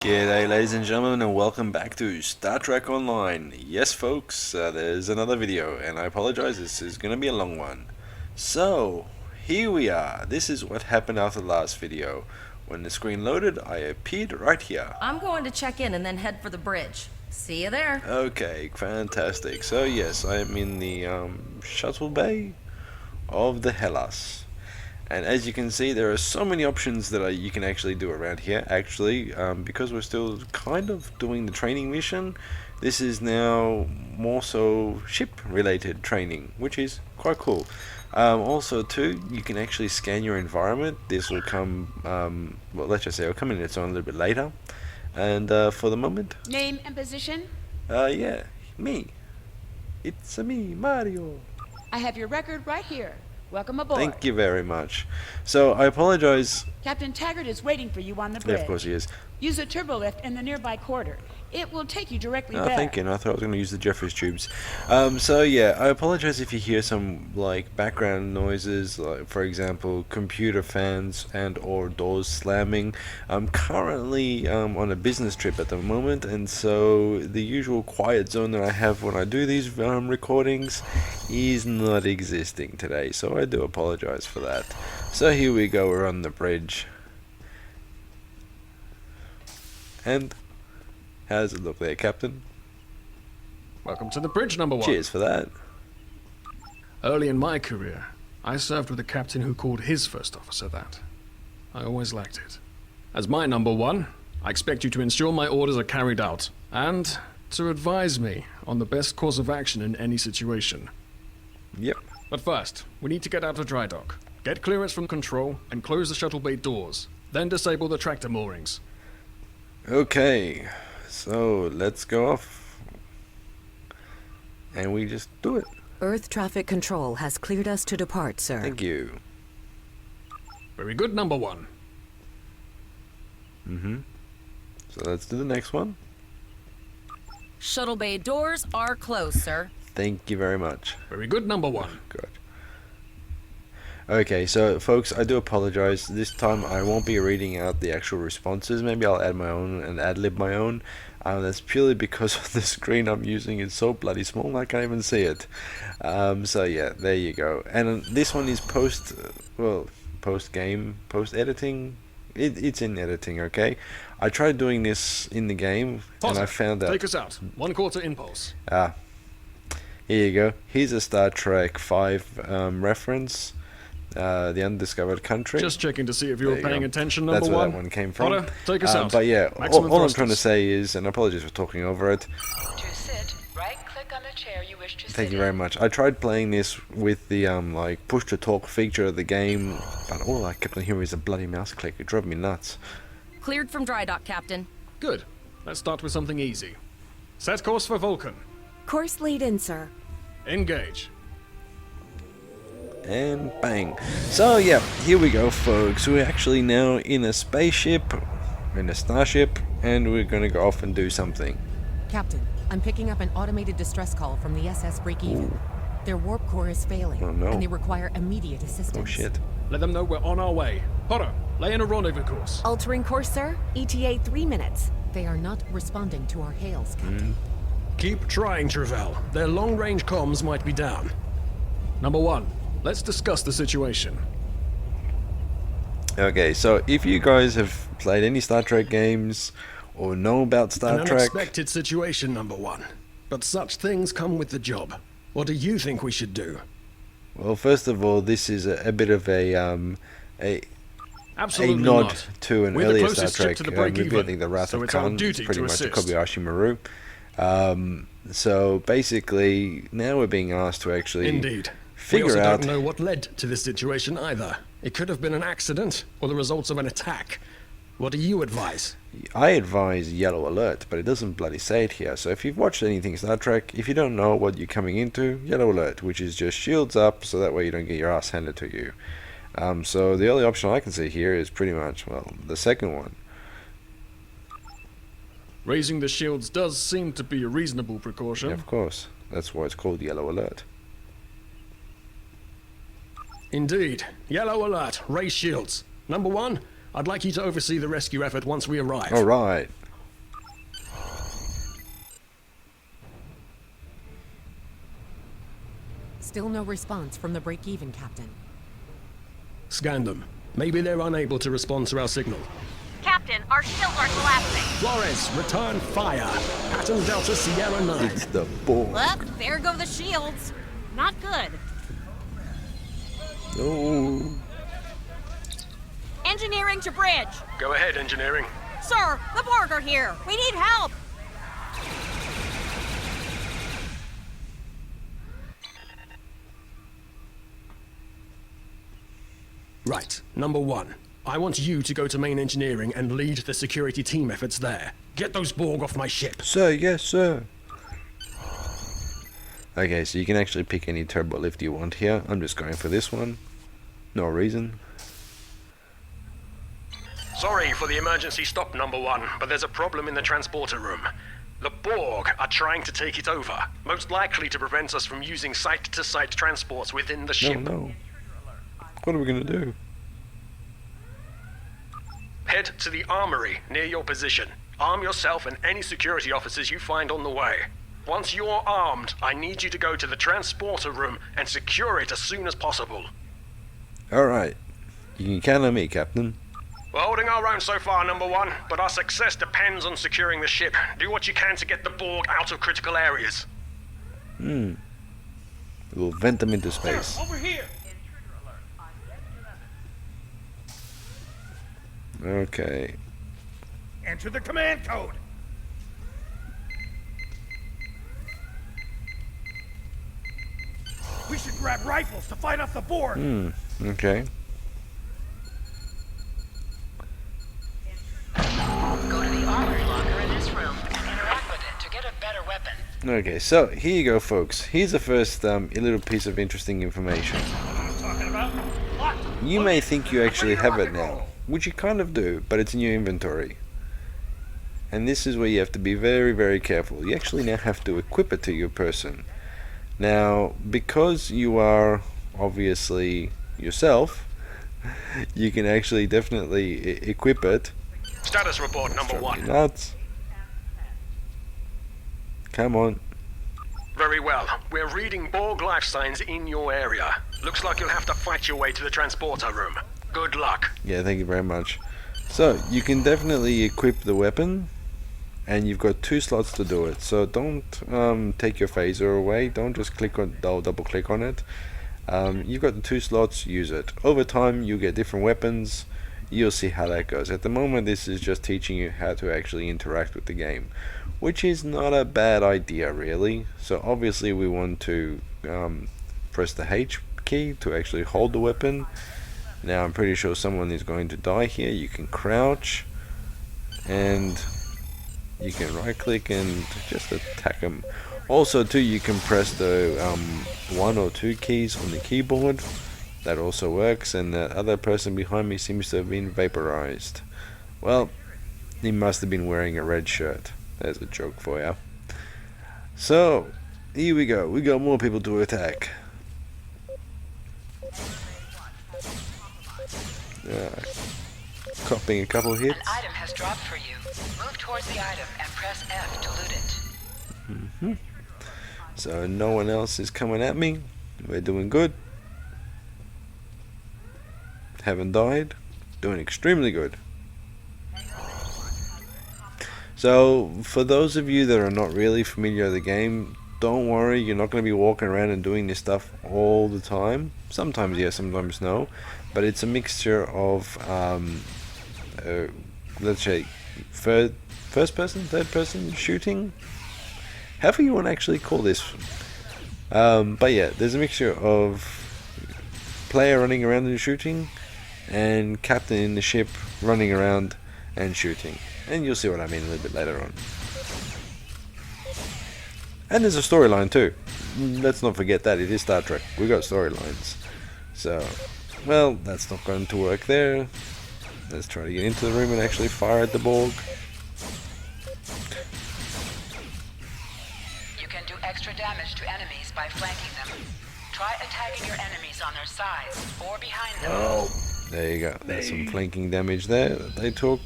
G'day ladies and gentlemen, and welcome back to Star Trek Online. Yes folks, there's another video, and I apologize, this is going to be a long one. So, here we are. This is what happened after the last video. When the screen loaded, I appeared right here. I'm going to check in and then head for the bridge. See you there. Okay, fantastic. So yes, I am in the shuttle bay of the Hellas. And as you can see, there are so many options that you can actually do around here. Actually, because we're still kind of doing the training mission, this is now more so ship-related training, which is quite cool. Also, too, you can actually scan your environment. This will come, well, let's just say it'll come in its own a little bit later. And for the moment, Name and position? yeah, me. It's me, Mario. I have your record right here. Welcome aboard. Thank you very much. So, I apologize. Captain Taggart is waiting for you on the bridge. Yeah, of course he is. Use a turbo lift in the nearby corridor. It will take you directly Oh, there. thank you. I thought I was going to use the Jeffries tubes. So yeah, I apologize if you hear some like background noises, like for example, computer fans and or doors slamming. I'm currently on a business trip at the moment, and so the usual quiet zone that I have when I do these recordings is not existing today. So I do apologize for that. So here we go. We're on the bridge, and how does it look there, Captain? Welcome to the bridge, number one. Cheers for that. Early in my career, I served with a captain who called his first officer that. I always liked it. As my number one, I expect you to ensure my orders are carried out, and to advise me on the best course of action in any situation. Yep. But first, we need to get out of dry dock, get clearance from control, and close the shuttle bay doors. Then disable the tractor moorings. Okay. So let's go off. And we just do it. Earth traffic control has cleared us to depart, sir. Thank you. Very good, number one. So let's do the next one. Shuttle bay doors are closed, sir. Thank you very much. Very good, number one. Good. Okay, so folks, I do apologize. This time I won't be reading out the actual responses. Maybe I'll add my own and ad-lib my own. That's purely because of the screen I'm using is so bloody small I can't even see it. So yeah, there you go. And this one is post-game, post-editing. It's in editing, okay? I tried doing this in the game, and I found that... Take us out. 1/4 impulse. Here you go. Here's a Star Trek 5 reference. The Undiscovered Country. Just checking to see if you were paying attention, number That's one. where that one came from. Potter, take us out. But yeah, Maximum all I'm trying to thrusters. say is, and apologies for talking over it. To sit, right-click on the chair you wish to sit Thank you very much. I tried playing this with the like push to talk feature of the game, but all I kept on hearing was a bloody mouse click. It drove me nuts. Cleared from dry dock, Captain. Good. Let's start with something easy. Set course for Vulcan. Course lead in, sir. Engage. And bang. So yeah, here we go, folks. We're actually now in a spaceship, in a starship, and we're gonna go off and do something. Captain, I'm picking up an automated distress call from the SS Break-Even. Their warp core is failing, Oh, no. and they require immediate assistance. Oh shit. Let them know we're on our way. Potter, lay in a rendezvous course. Altering course, sir. ETA 3 minutes. They are not responding to our hails, Captain. Keep trying, Travell. Their long-range comms might be down. Number one, let's discuss the situation. Okay, so if you guys have played any Star Trek games or know about Star An Trek, unexpected situation, number one. But such things come with the job. What do you think we should do? well, first of all, this is a bit of a Absolutely nod not. to an We're the earlier Star closest ship Trek to the movie, I break-even, think The Wrath so of it's our Khan, duty pretty to much a assist. Kobayashi Maru. So basically, now we're being asked to actually Indeed. figure we also out. don't know what led to this situation either. It could have been an accident or the results of an attack. What do you advise? I advise yellow alert, but it doesn't bloody say it here. So if you've watched anything Star Trek, if you don't know what you're coming into, yellow alert, which is just shields up, so that way you don't get your ass handed to you. So the only option I can see here is pretty much, well, the second one. Raising the shields does seem to be a reasonable precaution. Yeah, of course. That's why it's called yellow alert. Indeed. Yellow alert. Raise shields. Number one, I'd like you to oversee the rescue effort once we arrive. Alright. Still no response from the break-even, Captain. Scan them. Maybe they're unable to respond to our signal. Captain, our shields are collapsing. Flores, return fire. Pattern Delta Sierra 9. It's the Borg. Well, there go the shields. Not good. No. Engineering to bridge. Go ahead, engineering. Sir, the Borg are here. We need help. Right, number one. I want you to go to main engineering and lead the security team efforts there. Get those Borg off my ship. Sir, yes, sir. Okay, so you can actually pick any turbo lift you want here. I'm just going for this one. No reason. Sorry for the emergency stop, number one, but there's a problem in the transporter room. The Borg are trying to take it over, most likely to prevent us from using site-to-site transports within the ship. No. What are we gonna do? Head to the armory near your position. Arm yourself and any security officers you find on the way. Once you're armed, I need you to go to the transporter room and secure it as soon as possible. Alright. You can count on me, Captain. We're holding our own so far, number one, but our success depends on securing the ship. Do what you can to get the Borg out of critical areas. We'll vent them into space. Over here! Okay. Enter the command code! We should grab rifles to fight off the Borg! Okay. Go to the armory locker in this room and interact with it to get a better weapon. Okay, so here you go, folks. Here's the first little piece of interesting information. Talking about? Locked! You may think you actually have it now, which you kind of do, but it's in your inventory. And this is where you have to be very, very careful. You actually now have to equip it to your person. Now, because you are obviously yourself, you can actually definitely equip it. Status report, number Drive me one. nuts. Come on. Very well. We're reading Borg life signs in your area. Looks like you'll have to fight your way to the transporter room. Good luck. Yeah, thank you very much. So, you can definitely equip the weapon, and you've got 2 slots to do it. So don't take your phaser away. Don't just click on, double click on it. You've got the 2 slots, use it. Over time, you get different weapons. You'll see how that goes. At the moment, this is just teaching you how to actually interact with the game, which is not a bad idea, really. So obviously, we want to press the H key to actually hold the weapon. Now, I'm pretty sure someone is going to die here. You can crouch, and you can right click and just attack them. Also, too, you can press the 1 or 2 keys on the keyboard. That also works, and the other person behind me seems to have been vaporized. Well, he must have been wearing a red shirt. There's a joke for you. So, here we go. We got more people to attack. Copying a couple hits. An item has dropped for you. Move towards the item and press F to loot it. So no one else is coming at me. We're doing good. Haven't died. Doing extremely good. So for those of you that are not really familiar with the game, don't worry, you're not going to be walking around and doing this stuff all the time. Sometimes yes, sometimes no. But it's a mixture of, let's say, first person, third person shooting. However you want to actually call this. But yeah, there's a mixture of player running around and shooting, and captain in the ship running around and shooting. And you'll see what I mean a little bit later on. And there's a storyline too. Let's not forget that, it is Star Trek. We got storylines. So, well, that's not going to work there. Let's try to get into the room and actually fire at the Borg. You can do extra damage to enemies by flanking them. Try attacking your enemies on their sides or behind them. Oh, there you go. There's some flanking damage there that they took.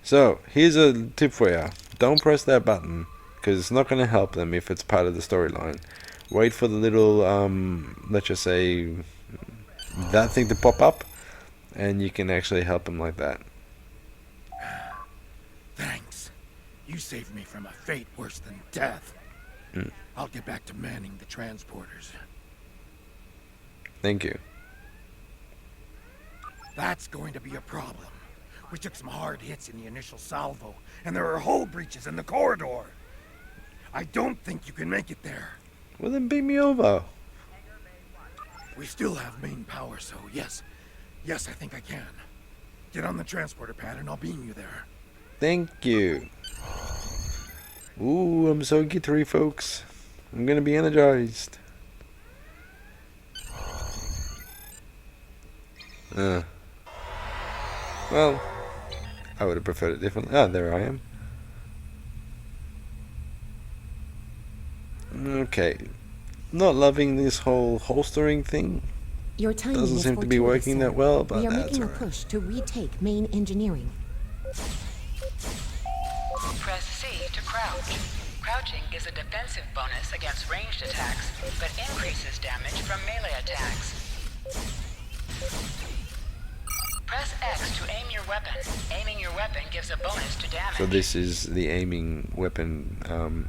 So, here's a tip for you. Don't press that button. because it's not going to help them if it's part of the storyline. Wait for the little, let's just say, that thing to pop up, and you can actually help them like that. Thanks. You saved me from a fate worse than death. I'll get back to manning the transporters. Thank you. That's going to be a problem. We took some hard hits in the initial salvo, and there are hull breaches in the corridor. I don't think you can make it there. Well, then beam me over. We still have main power, so yes. Yes, I think I can. Get on the transporter pad and I'll beam you there. Thank you. Ooh, I'm so glittery, folks. I'm gonna be energized. Well, I would have preferred it differently. Ah, there I am. Okay. Not loving this whole holstering thing. Your timing Doesn't is seem to be fortuitous, working sir. that well, but we are that's making a alright. push to retake main engineering. Press C to crouch. Crouching gives a defensive bonus against ranged attacks, but increases damage from melee attacks. Press X to aim your weapon. Aiming your weapon gives a bonus to damage. So this is the aiming weapon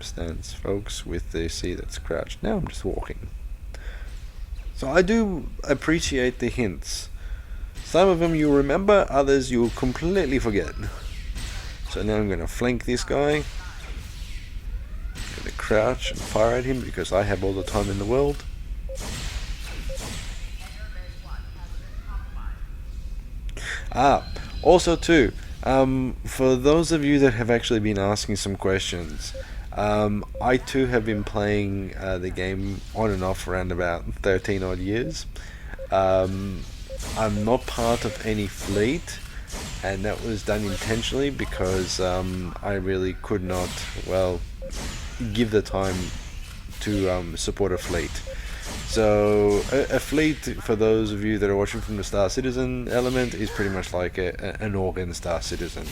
stance, folks, with the C that's crouched. Now I'm just walking. So I do appreciate the hints. Some of them you'll remember, others you'll completely forget. So now I'm going to flank this guy. I'm going to crouch and fire at him because I have all the time in the world. Also too, for those of you that have actually been asking some questions, I too have been playing the game on and off around about 13 odd years. I'm not part of any fleet, and that was done intentionally because I really could not, well, give the time to support a fleet. So a fleet, for those of you that are watching from the Star Citizen element, is pretty much like an organ Star Citizen.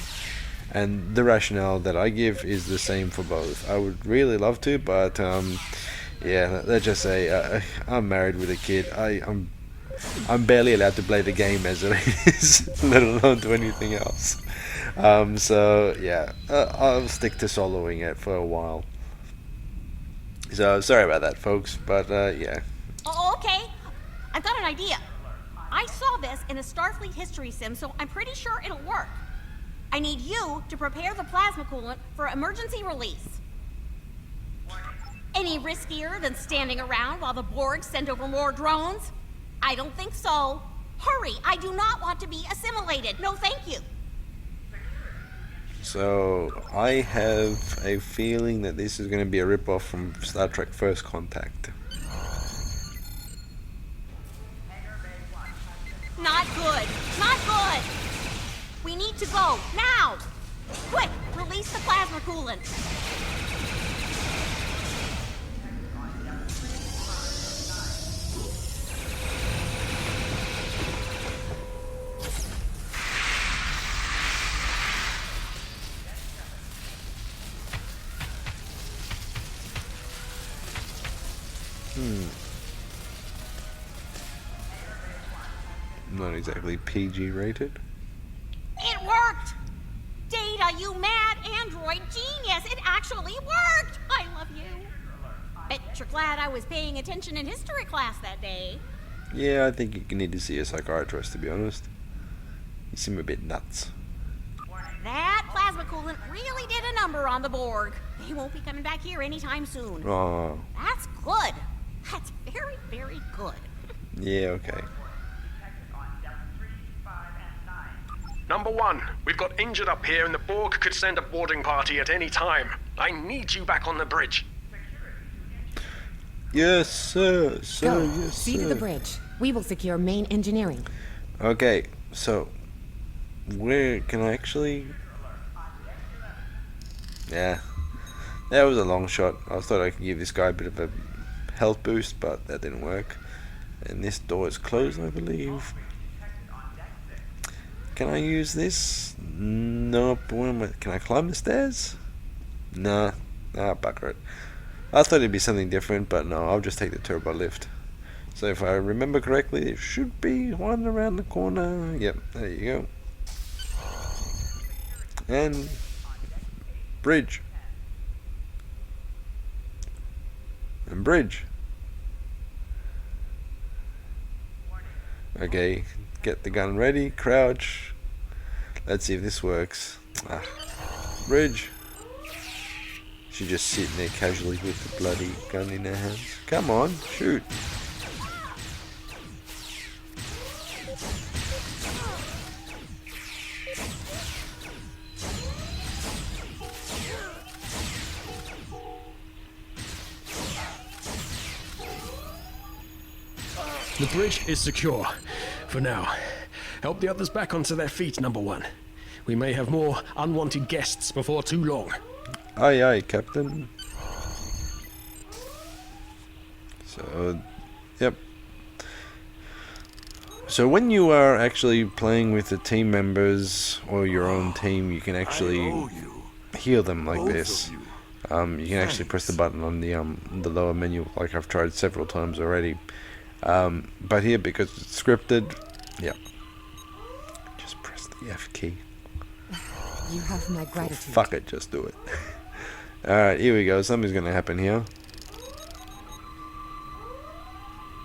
And the rationale that I give is the same for both. I would really love to, but yeah, let's just say I'm married with a kid. I'm barely allowed to play the game as it is, let alone do anything else. So yeah, I'll stick to soloing it for a while. So sorry about that, folks, but yeah. Oh, okay. I've got an idea. I saw this in a Starfleet history sim, so I'm pretty sure it'll work. I need you to prepare the plasma coolant for emergency release. Any riskier than standing around while the Borg send over more drones? I don't think so. Hurry, I do not want to be assimilated. No, thank you. So I have a feeling that this is going to be a rip-off from Star Trek First Contact. Not good. Not good. We need to go now. Quick, release the plasma coolant. Not exactly PG rated. It worked! Data, you mad android genius! It actually worked! I love you. Bet you're glad I was paying attention in history class that day. Yeah, I think you need to see a psychiatrist, to be honest. You seem a bit nuts. That plasma coolant really did a number on the Borg. They won't be coming back here anytime soon. Oh, That's good. That's very, very good. yeah, okay. Number one, we've got injured up here and the Borg could send a boarding party at any time. I need you back on the bridge. Yes, sir. Sir, Go. yes, See sir. to the bridge. We will secure main engineering. Okay, so where can I actually? Yeah, that was a long shot. I thought I could give this guy a bit of a health boost, but that didn't work. And this door is closed, I believe. Can I use this? Nope. Can I climb the stairs? Nah. Ah, bugger it. I thought it'd be something different, but no, I'll just take the turbo lift. So if I remember correctly, there should be one around the corner. Yep, there you go. And bridge. And bridge. Okay, get the gun ready, crouch. Let's see if this works. Ah, bridge. She's just sitting there casually with the bloody gun in her hands. Come on, shoot. The bridge is secure. For now. Help the others back onto their feet, number one. We may have more unwanted guests before too long. Aye, aye, Captain. So, yep. So when you are actually playing with the team members or your own team, you can actually heal them like this. You can actually press the button on the lower menu, like I've tried several times already. But here, because it's scripted, yep. Just press the F key. You have my gratitude. Fuck it, just do it. Alright, here we go. Something's gonna happen here.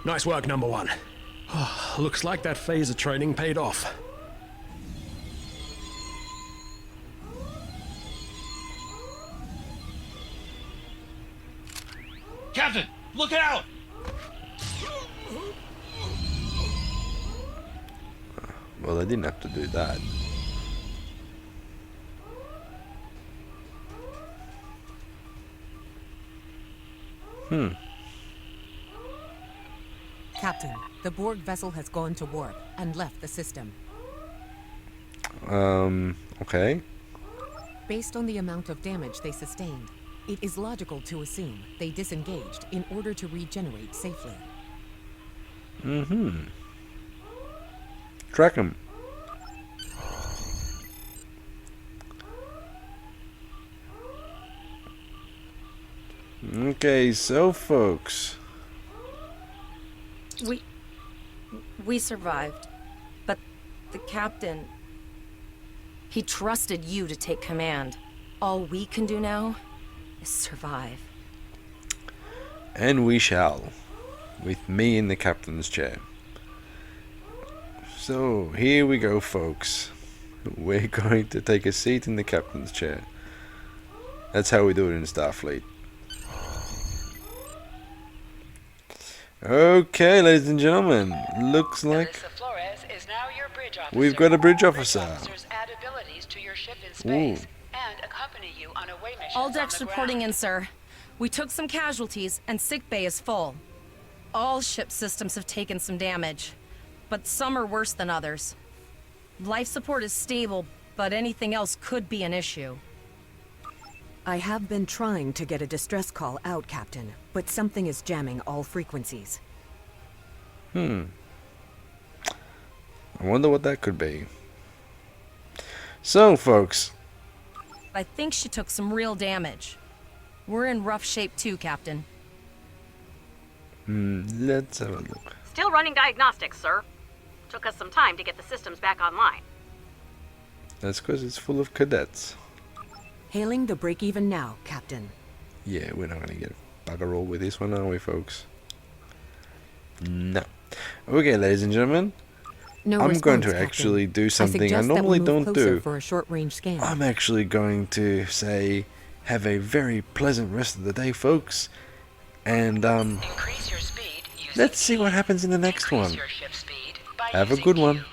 Nice work, number one. Looks like that phaser training paid off. Captain, look out! Well, they didn't have to do that. Captain, the Borg vessel has gone to warp and left the system. Okay. Based on the amount of damage they sustained, it is logical to assume they disengaged in order to regenerate safely. Track them. Okay, so folks. We survived. But the captain... He trusted you to take command. All we can do now is survive. And we shall. With me in the captain's chair. So, here we go, folks. We're going to take a seat in the captain's chair. That's how we do it in Starfleet. Okay, ladies and gentlemen. Looks like we've got a bridge officer. Add abilities to your ship in space and accompany you on away missions. All decks reporting in, sir. We took some casualties, and sickbay is full. All ship systems have taken some damage, but some are worse than others. Life support is stable, but anything else could be an issue. I have been trying to get a distress call out, Captain, but something is jamming all frequencies. I wonder what that could be. So, folks. I think she took some real damage. We're in rough shape too, Captain. Let's have a look. Still running diagnostics, sir. Took us some time to get the systems back online. That's because it's full of cadets. Hailing the break-even now, Captain. Yeah, we're not going to get bugger all with this one, are we, folks? No. Okay, ladies and gentlemen. No I'm going response, to Captain. actually do something I suggest that we normally move don't closer do. For a short-range scan. I'm actually going to say, have a very pleasant rest of the day, folks. And, Increase your speed using let's see what happens in the next Increase one. your ship speed by Have a using good one. Q.